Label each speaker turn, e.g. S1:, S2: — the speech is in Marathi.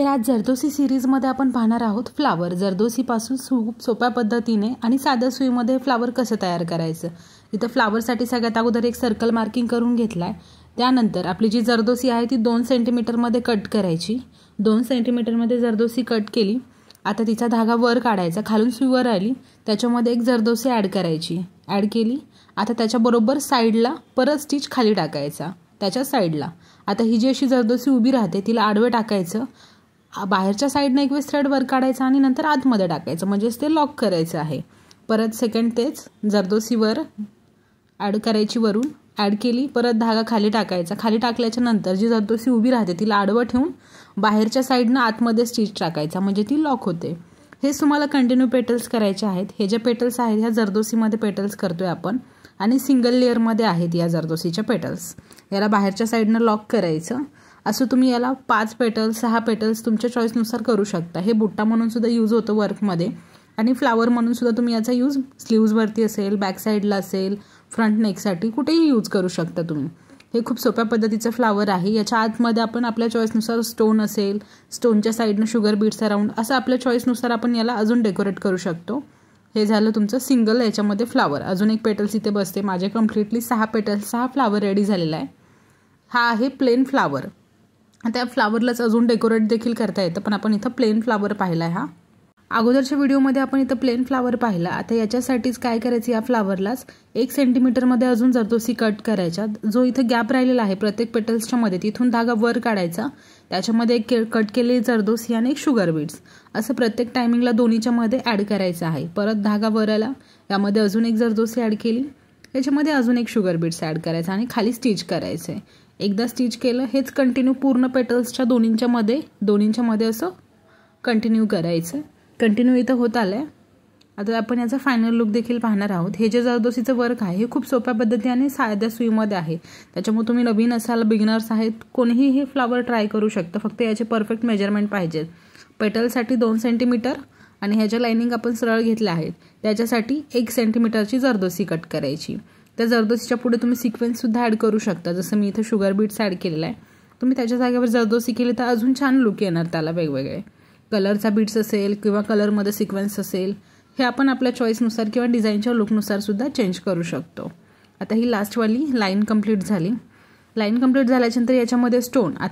S1: तर आज जरदोसी सिरीजमध्ये आपण पाहणार आहोत फ्लावर. जरदोसीपासून खूप सोप्या पद्धतीने आणि साध्या सुईमध्ये फ्लावर कसं तयार करायचं. इथं फ्लावरसाठी सगळ्यात अगोदर एक सर्कल मार्किंग करून घेतलाय. त्यानंतर आपली जी जरदोसी आहे ती 2 सेंटीमीटरमध्ये कट करायची. 2 सेंटीमीटरमध्ये जरदोसी कट केली. आता तिचा धागा वर काढायचा, खालून सुई वर आली, त्याच्यामध्ये एक जरदोसी ॲड करायची. ॲड केली. आता त्याच्याबरोबर साईडला परत स्टिच खाली टाकायचा त्याच्या साईडला. आता ही जी अशी जरदोसी उभी राहते तिला आडवे टाकायचं. बाहेरच्या साईडने एक वेळेस थ्रेड वर काढायचा आणि नंतर आतमध्ये टाकायचं, म्हणजेच ते लॉक करायचं आहे. परत सेकंड तेच जरदोसीवर ॲड करायची, वरून ॲड केली, परत धागा खाली टाकायचा. खाली टाकल्याच्या नंतर जी जरदोसी उभी राहते तिला आडवं ठेवून बाहेरच्या साईडनं आतमध्ये स्टिच टाकायचा, म्हणजे ती लॉक होते. हेच तुम्हाला कंटिन्यू पेटल्स करायचे आहेत. हे जे पेटल्स आहेत ह्या जरदोसीमध्ये पेटल्स करतोय आपण आणि सिंगल लेअरमध्ये आहेत या जरदोसीच्या पेटल्स. याला बाहेरच्या साईडनं लॉक करायचं. असं तुम्ही याला 5 पेटल्स 6 पेटल्स तुमच्या चॉईसनुसार करू शकता. हे बुट्टा म्हणून सुद्धा यूज होतं वर्कमध्ये आणि फ्लावर म्हणून सुद्धा तुम्ही याचा यूज स्लीव्जवरती असेल, बॅक साईडला असेल, फ्रंट नेकसाठी कुठेही यूज करू शकता तुम्ही. हे खूप सोप्या पद्धतीचं फ्लावर आहे. याच्या आतमध्ये आपण आपल्या चॉईसनुसार स्टोन असेल, स्टोनच्या साईडनं शुगर बीट्स अराउंड, असं आपल्या चॉईसनुसार आपण याला अजून डेकोरेट करू शकतो. हे झालं तुमचं सिंगल याच्यामध्ये फ्लावर. अजून एक पेटल्स इथे बसते. माझे कम्प्लिटली 6 पेटल्स 6 फ्लावर रेडी झालेला आहे. हा आहे प्लेन फ्लावर. त्या फ्लावरलाच अजून डेकोरेट देखील करता येतं, पण आपण इथं प्लेन फ्लावर पाहिला आहे. हा अगोदरच्या व्हिडिओमध्ये आपण इथं प्लेन फ्लावर पाहिला. आता याच्यासाठीच काय करायचं, या फ्लावरलाच 1 सेंटीमीटरमध्ये अजून जरदोसी कट करायच्या. जो इथं गॅप राहिलेला आहे प्रत्येक पेटल्सच्या मध्ये, तिथून धागा वर काढायचा, त्याच्यामध्ये एक कट केलेली जरदोसी आणि एक शुगर बीड्स, असं प्रत्येक टायमिंगला दोन्हीच्या मध्ये ॲड करायचं आहे. परत धागा वर आला, यामध्ये अजून एक जरदोसी ॲड केली, त्याच्यामध्ये अजून एक शुगर बीड्स ॲड करायचा आणि खाली स्टिच करायचं आहे. एकदा स्टिच केलं, हेच कंटिन्यू पूर्ण पेटल्सच्या दोन्हींच्या मध्ये असं कंटिन्यू करायचं. कंटिन्यू इथं होत आलंय. आता आपण याचा फायनल लुक देखील पाहणार आहोत. हे जे जरदोसीचं वर्क आहे हे खूप सोप्या पद्धतीने साध्या सुईमध्ये आहे, त्याच्यामुळे तुम्ही नवीन असाल, बिगिनर्स आहेत, कोणीही हे फ्लावर ट्राय करू शकतं. फक्त याचे परफेक्ट मेजरमेंट पाहिजेत. पेटलसाठी 2 सेंटीमीटर आणि ह्याच्या लाईनिंग आपण सरळ घेतल्या आहेत, त्याच्यासाठी 1 सेंटीमीटरची जरदोसी कट करायची. त्या जरदोसीच्या पुढे तुम्ही सिक्वेन्ससुद्धा ॲड करू शकता. जसं मी इथं शुगर बीट्स ॲड केलेला आहे. तुम्ही त्याच्या जागेवर जरदोसी केली तर अजून छान लुक येणार त्याला. वेगवेगळे कलरचा बीट्स असेल किंवा कलरमध्ये सिक्वेन्स असेल, हे आपण आपल्या चॉईसनुसार किंवा डिझाईनच्या लुकनुसार सुद्धा चेंज करू शकतो. आता ही लास्टवाली लाईन कंप्लीट झाली. लाईन कंप्लीट झाल्याच्यानंतर याच्यामध्ये स्टोन. आता